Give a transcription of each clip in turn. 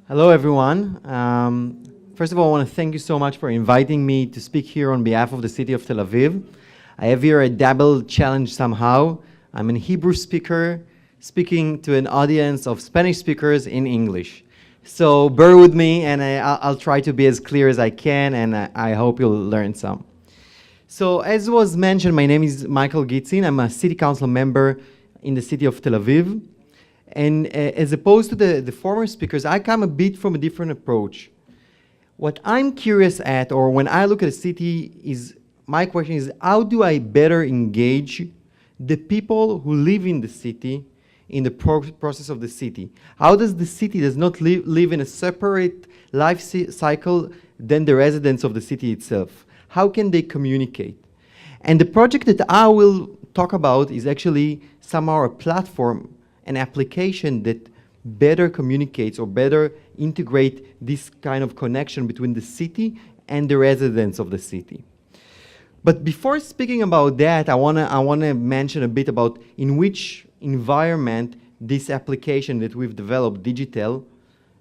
Hello, everyone. First of all, I want to thank you so much for inviting me to speak here on behalf of the city of Tel Aviv. I have here a double challenge somehow. I'm a Hebrew speaker speaking to an audience of Spanish speakers in English. So bear with me, and I'll try to be as clear as I can, and I hope you'll learn some. So as was mentioned, my name is Michael Gitzin. I'm a city council member in the city of Tel Aviv. And as opposed to the former speakers, I come a bit from a different approach. What I'm curious at, or when I look at a city, is my question is, how do I better engage the people who live in the city in the process of the city? How does the city does not live in a separate life cycle than the residents of the city itself? How can they communicate? And the project that I will talk about is actually somehow a platform, an application that better communicates or better integrate this kind of connection between the city and the residents of the city. But before speaking about that, I wanna mention a bit about in which environment this application that we've developed, digital,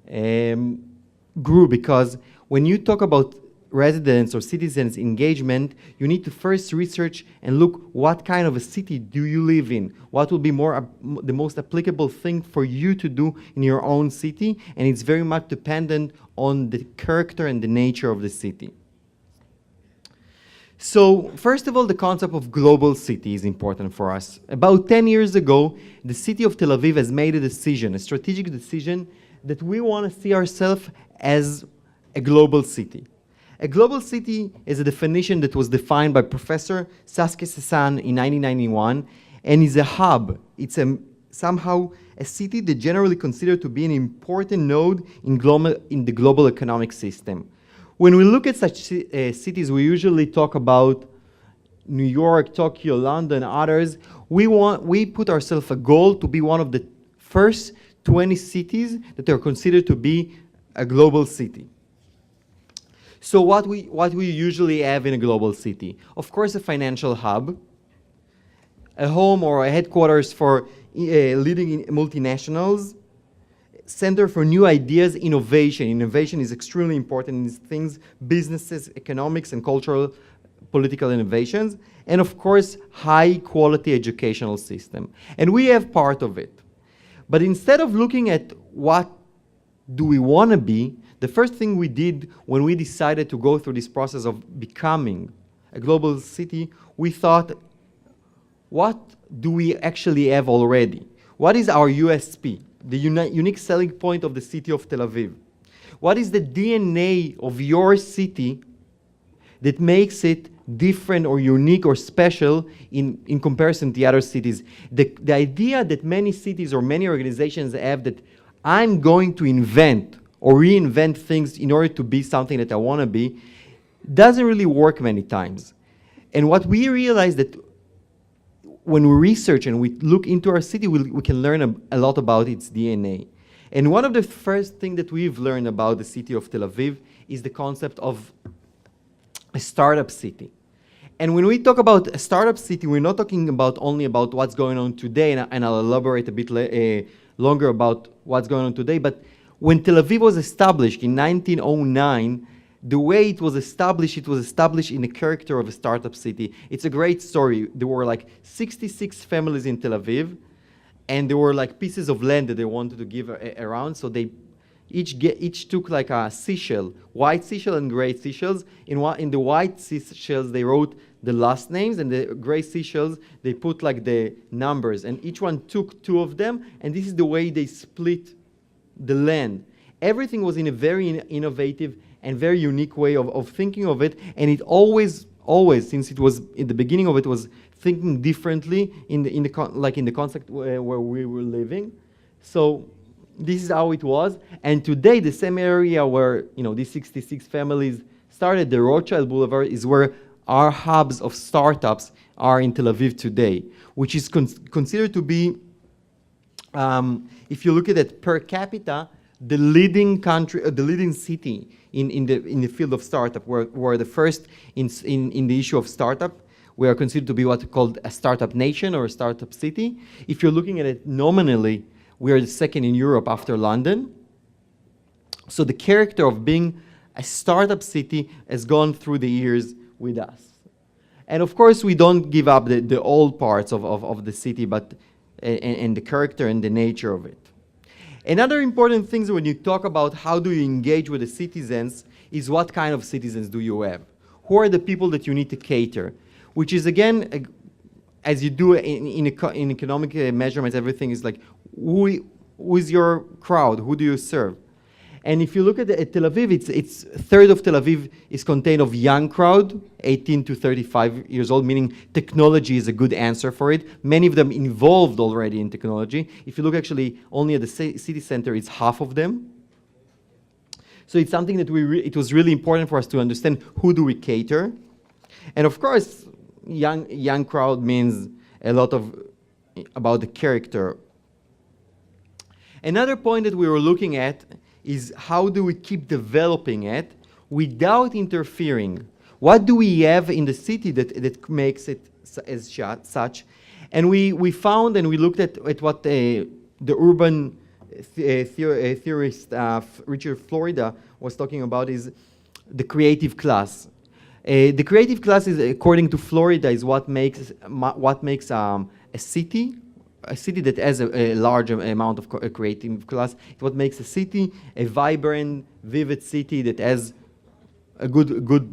grew. Because when you talk about residents or citizens engagement, you need to first research and look what kind of a city do you live in, what will be the most applicable thing for you to do in your own city, and it's very much dependent on the character and the nature of the city. So first of all, the concept of global city is important for us. About 10 years ago, the city of Tel Aviv has made a decision, a strategic decision, that we want to see ourselves as a global city. A global city is a definition that was defined by Professor Saskia Sasan in 1991, and is a hub. It's somehow a city that generally considered to be an important node in the global economic system. When we look at such cities, we usually talk about New York, Tokyo, London, others. We put ourselves a goal to be one of the first 20 cities that are considered to be a global city. So what we usually have in a global city? Of course, a financial hub, a home or a headquarters for leading multinationals, center for new ideas, innovation. Innovation is extremely important in these things, businesses, economics, and cultural, political innovations, and of course, high quality educational system. And we have part of it. But instead of looking at what do we want to be, the first thing we did when we decided to go through this process of becoming a global city, we thought, what do we actually have already? What is our USP, the unique selling point of the city of Tel Aviv? What is the DNA of your city that makes it different or unique or special in comparison to the other cities? The idea that many cities or many organizations have that I'm going to invent or reinvent things in order to be something that I want to be, doesn't really work many times. And what we realize that when we research and we look into our city, we can learn a lot about its DNA. And one of the first things that we've learned about the city of Tel Aviv is the concept of a startup city. And when we talk about a startup city, we're not talking only about what's going on today, and I'll elaborate a bit longer about what's going on today, but when Tel Aviv was established in 1909, the way it was established in the character of a startup city. It's a great story. There were like 66 families in Tel Aviv, and there were like pieces of land that they wanted to give around, so they each took like a seashell, white seashell and gray seashells. In the white seashells, they wrote the last names, and the gray seashells, they put like the numbers, and each one took 2 of them, and this is the way they split the land. Everything was in a very innovative and very unique way of thinking of it, and it always, since it was in the beginning of it, was thinking differently in the concept where we were living. So this is how it was. And today, the same area where these 66 families started, the Rothschild Boulevard, is where our hubs of startups are in Tel Aviv today, which is considered to be, if you look at it per capita, the leading country, the leading city in the field of startup. We're the first in the issue of startup. We are considered to be what's called a startup nation or a startup city. If you're looking at it nominally, we are the second in Europe after London. So the character of being a startup city has gone through the years with us. And of course, we don't give up the old parts of the city, but and the character and the nature of it. Another important thing when you talk about how do you engage with the citizens is what kind of citizens do you have? Who are the people that you need to cater? Which is, again, as you do in economic measurements, everything is like, who is your crowd? Who do you serve? And if you look at Tel Aviv, it's a third of Tel Aviv is contained of young crowd, 18 to 35 years old, meaning technology is a good answer for it. Many of them involved already in technology. If you look actually only at the city center, it's half of them. So it's something that it was really important for us to understand who do we cater. And of course, young crowd means a lot about the character. Another point that we were looking at is how do we keep developing it without interfering? What do we have in the city that makes it as such? And we found and we looked at what the urban theorist Richard Florida was talking about is the creative class. The creative class is, according to Florida, is what makes a city that has a large amount of creative class. It's what makes a city a vibrant, vivid city that has a good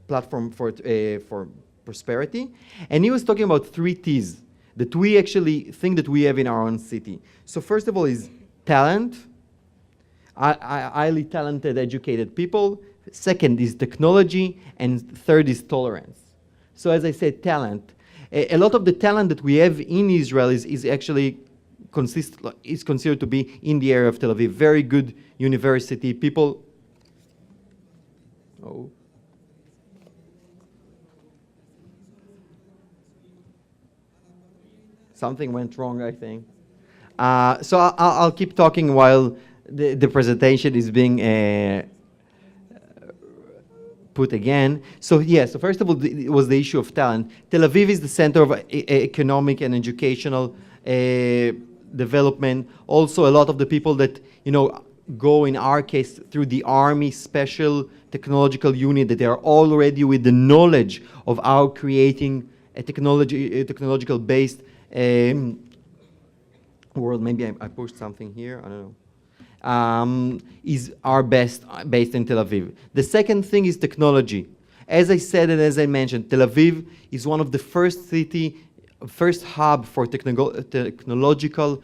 platform for prosperity. And he was talking about 3 T's that we actually think that we have in our own city. So first of all is talent, highly talented, educated people. Second is technology, and third is tolerance. So as I said, talent. A lot of the talent that we have in Israel is actually considered to be in the area of Tel Aviv. Very good university people. Oh. Something went wrong, I think. So I'll keep talking while the presentation is being put again. So so first of all, it was the issue of talent. Tel Aviv is the center of economic and educational development. Also, a lot of the people that go, in our case, through the Army Special Technological Unit, that they are already with the knowledge of how creating a technological based world. Maybe I pushed something here. I don't know. Is our based in Tel Aviv. The second thing is technology. As I said and as I mentioned, Tel Aviv is one of the first hub for technological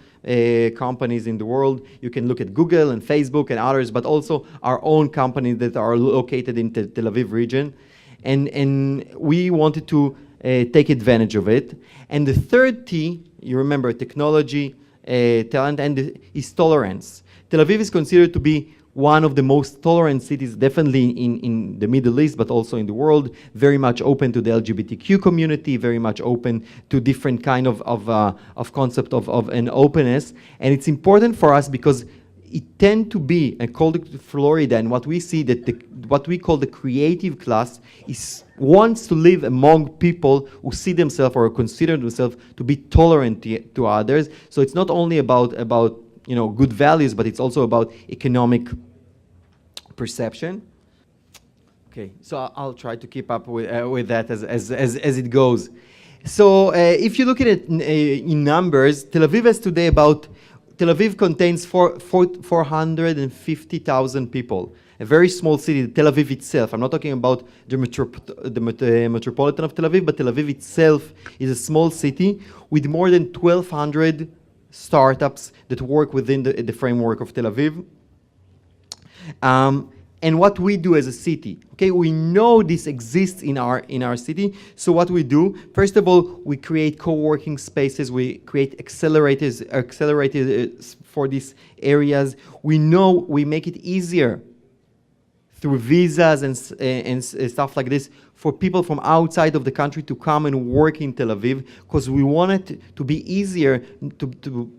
companies in the world. You can look at Google and Facebook and others, but also our own companies that are located in the Tel Aviv region. And we wanted to take advantage of it. And the third T, you remember, technology, talent, and is tolerance. Tel Aviv is considered to be one of the most tolerant cities, definitely in the Middle East, but also in the world. Very much open to the LGBTQ community, very much open to different kind of concept of an openness. And it's important for us because it tend to be, and called Florida, and what we see that what we call the creative class wants to live among people who see themselves or consider themselves to be tolerant to others. So it's not only about good values, but it's also about economic perception. Okay, so I'll try to keep up with that as it goes. So if you look at it in numbers, Tel Aviv contains 450,000 people. A very small city, Tel Aviv itself. I'm not talking about the metropolitan of Tel Aviv, but Tel Aviv itself is a small city with more than 1,200 startups that work within the framework of Tel Aviv. And what we do as a city, okay, we know this exists in our city. So what we do, first of all, we create co-working spaces. We create accelerators for these areas. We know we make it easier through visas and stuff like this for people from outside of the country to come and work in Tel Aviv, because we want it to be easier to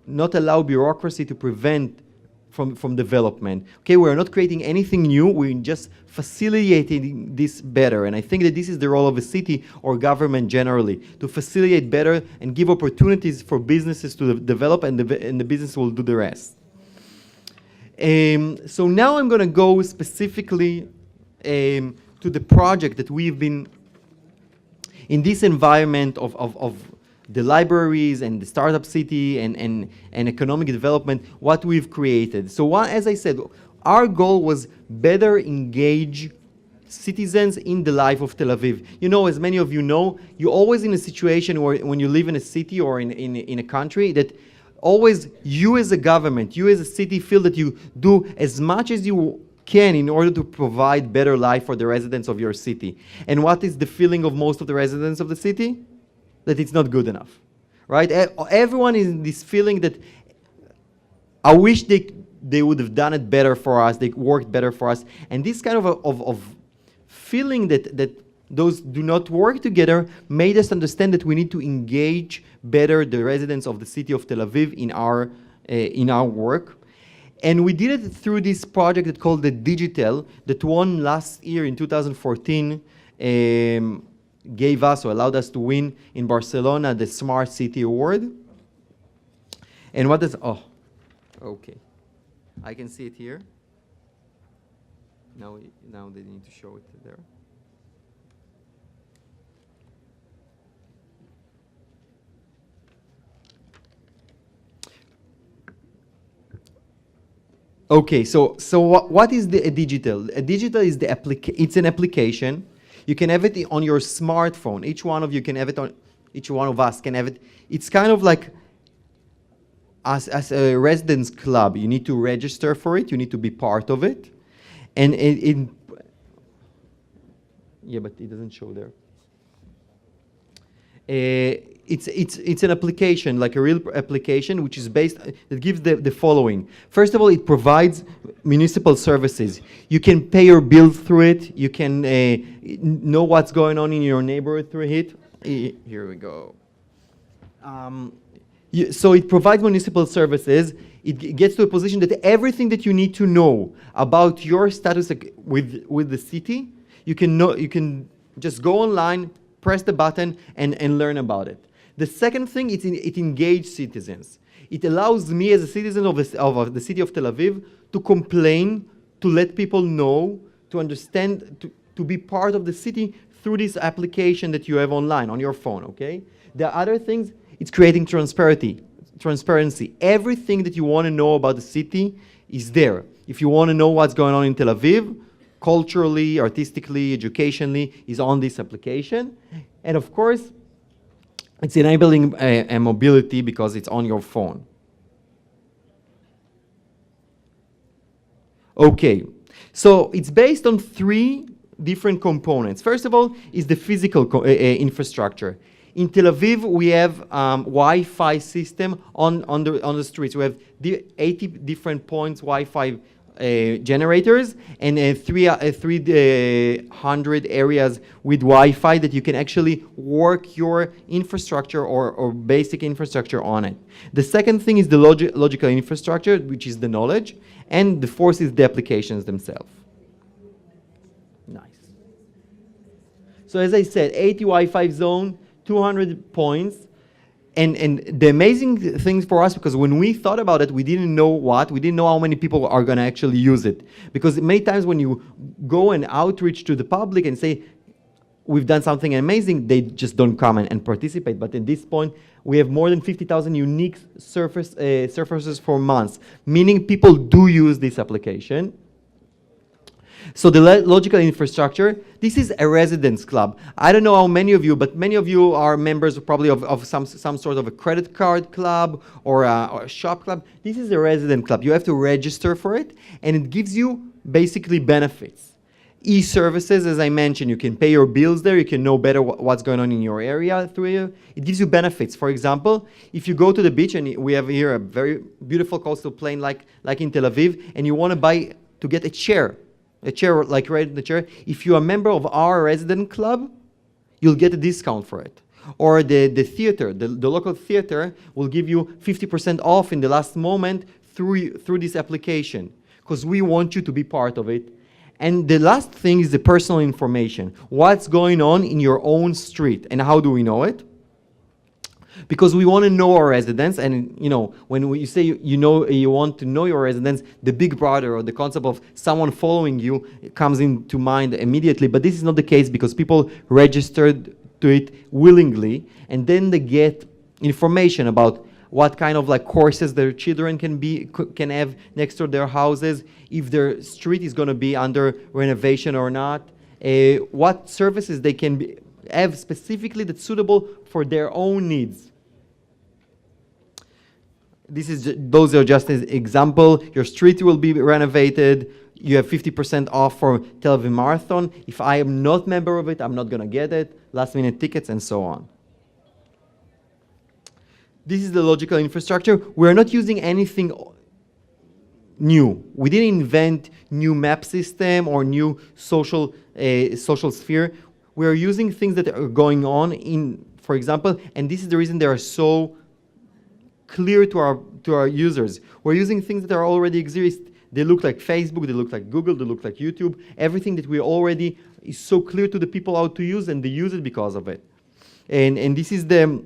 not allow bureaucracy to prevent from development. Okay, we're not creating anything new, we're just facilitating this better. And I think that this is the role of a city or government generally, to facilitate better and give opportunities for businesses to develop, and the business will do the rest. So now I'm going to go specifically to the project that we've been in this environment of the libraries and the startup city and economic development, what we've created. So as I said, our goal was better engage citizens in the life of Tel Aviv. You know, as many of you know, you're always in a situation where when you live in a city or in a country that always you as a government, you as a city feel that you do as much as you can in order to provide better life for the residents of your city. And what is the feeling of most of the residents of the city? That it's not good enough, right? Everyone is in this feeling that I wish they would have done it better for us, they worked better for us. And this kind of feeling that those do not work together made us understand that we need to engage better the residents of the city of Tel Aviv in our work. And we did it through this project that called the Digital, that won last year in 2014, gave us or allowed us to win in Barcelona the Smart City Award. And what does, oh, okay. I can see it here. Now they need to show it there. Okay, so what is a digital? A digital is it's an application. You can have it on your smartphone. Each one of you can have it on, each one of us can have it. It's kind of like as a residence club. You need to register for it. You need to be part of it. And yeah, but it doesn't show there. It's an application, like a real application, which is based, that gives the following. First of all, it provides municipal services. You can pay your bills through it. You can know what's going on in your neighborhood through it. Here we go. So it provides municipal services. It gets to a position that everything that you need to know about your status with the city, you can just go online, press the button, and learn about it. The second thing, it engages citizens. It allows me as a citizen of the city of Tel Aviv to complain, to let people know, to understand, to be part of the city through this application that you have online on your phone, okay? The other things, it's creating transparency. Everything that you want to know about the city is there. If you want to know what's going on in Tel Aviv, culturally, artistically, educationally, is on this application. And of course, it's enabling a mobility because it's on your phone. Okay, so it's based on 3 different components. First of all is the physical infrastructure. In Tel Aviv, we have Wi-Fi system on the streets. We have 80 different points Wi-Fi generators and 300 areas with Wi-Fi that you can actually work your infrastructure or basic infrastructure on it. The second thing is the logical infrastructure, which is the knowledge, and the fourth is the applications themselves. Nice. So as I said, 80 Wi-Fi zone, 200 points. And the amazing things for us, because when we thought about it, we didn't know how many people are going to actually use it. Because many times when you go and outreach to the public and say, we've done something amazing, they just don't come and participate. But at this point, we have more than 50,000 unique surfaces for months, meaning people do use this application. So the logical infrastructure, this is a residence club. I don't know how many of you, but many of you are members probably of some sort of a credit card club or a shop club. This is a resident club. You have to register for it, and it gives you basically benefits. E-services, as I mentioned, you can pay your bills there. You can know better what's going on in your area through it. It gives you benefits. For example, if you go to the beach, and we have here a very beautiful coastal plain like in Tel Aviv, and you want to get a chair like right in the chair, if you're a member of our resident club, you'll get a discount for it. Or the theater, the local theater will give you 50% off in the last moment through this application, because we want you to be part of it. And the last thing is the personal information. What's going on in your own street, and how do we know it? Because we want to know our residents, and when you say you want to know your residents, the big brother or the concept of someone following you comes into mind immediately. But this is not the case, because people registered to it willingly, and then they get information about what kind of courses their children can have next to their houses, if their street is going to be under renovation or not, what services they can have specifically that's suitable for their own needs. Those are just an example. Your street will be renovated. You have 50% off for Tel Aviv Marathon. If I am not member of it, I'm not going to get it. Last minute tickets and so on. This is the logical infrastructure. We're not using anything new. We didn't invent new map system or new social sphere. We're using things that are going on for example, and this is the reason they are so clear to our users. We're using things that are already exist. They look like Facebook, they look like Google, they look like YouTube. Everything that we already is so clear to the people how to use, and they use it because of it. And this is the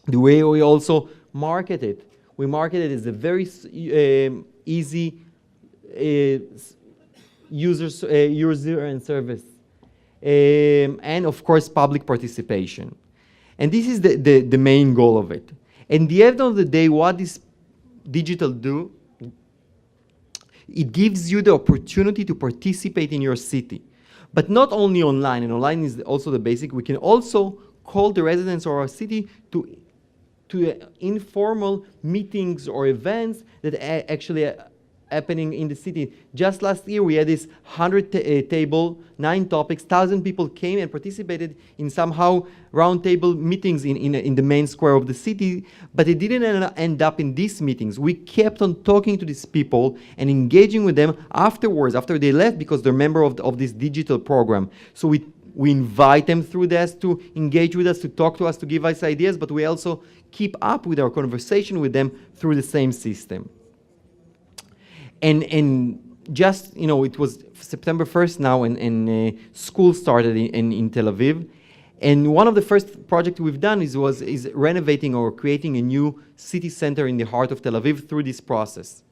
way we also market it. We market it as a very easy user and service. And of course, public participation. And this is the main goal of it. And the end of the day, what does digital do? It gives you the opportunity to participate in your city. But not only online, and online is also the basic, we can also call the residents of our city to informal meetings or events that are actually happening in the city. Just last year, we had this 100 table, 9 topics, 1,000 people came and participated in somehow round table meetings in the main square of the city, but it didn't end up in these meetings. We kept on talking to these people and engaging with them afterwards, after they left, because they're member of this digital program. So we invite them through this to engage with us, to talk to us, to give us ideas, but we also keep up with our conversation with them through the same system. And just, it was September 1st now, and school started in Tel Aviv. And one of the first projects we've done is renovating or creating a new city center in the heart of Tel Aviv through this process.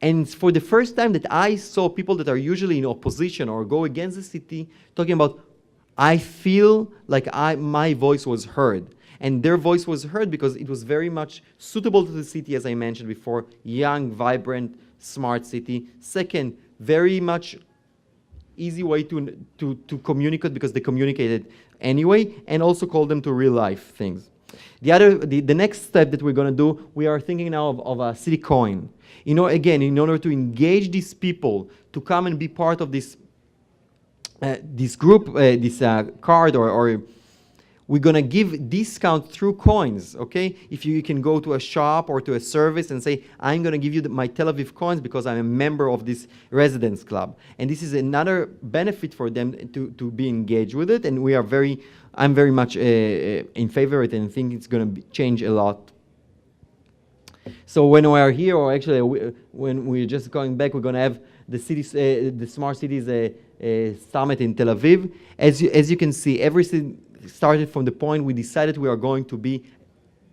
And for the first time that I saw people that are usually in opposition or go against the city talking about, I feel like my voice was heard. And their voice was heard because it was very much suitable to the city, as I mentioned before, young, vibrant, smart city. Second, very much easy way to communicate, because they communicated anyway, and also call them to real life things. The next step that we're going to do, we are thinking now of a city coin. Again, in order to engage these people to come and be part of this group, this card, or we're going to give discount through coins, okay? If you can go to a shop or to a service and say, I'm going to give you my Tel Aviv coins because I'm a member of this residence club. And this is another benefit for them to be engaged with it. And I'm very much in favor of it, and think it's going to change a lot. So when we are here, or actually when we're just going back, we're going to have the Smart Cities Summit in Tel Aviv. As you can see, everything started from the point we decided we are going to be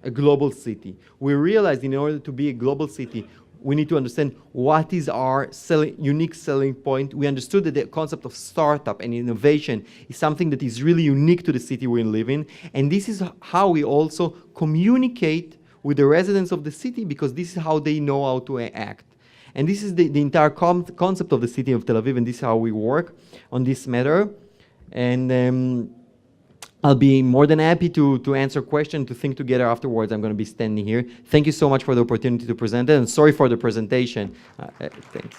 a global city. We realized in order to be a global city, we need to understand what is our unique selling point. We understood that the concept of startup and innovation is something that is really unique to the city we live in. And this is how we also communicate with the residents of the city, because this is how they know how to act. And this is the entire concept of the city of Tel Aviv, and this is how we work on this matter. And I'll be more than happy to answer questions, to think together afterwards. I'm going to be standing here. Thank you so much for the opportunity to present it, and sorry for the presentation. Thanks.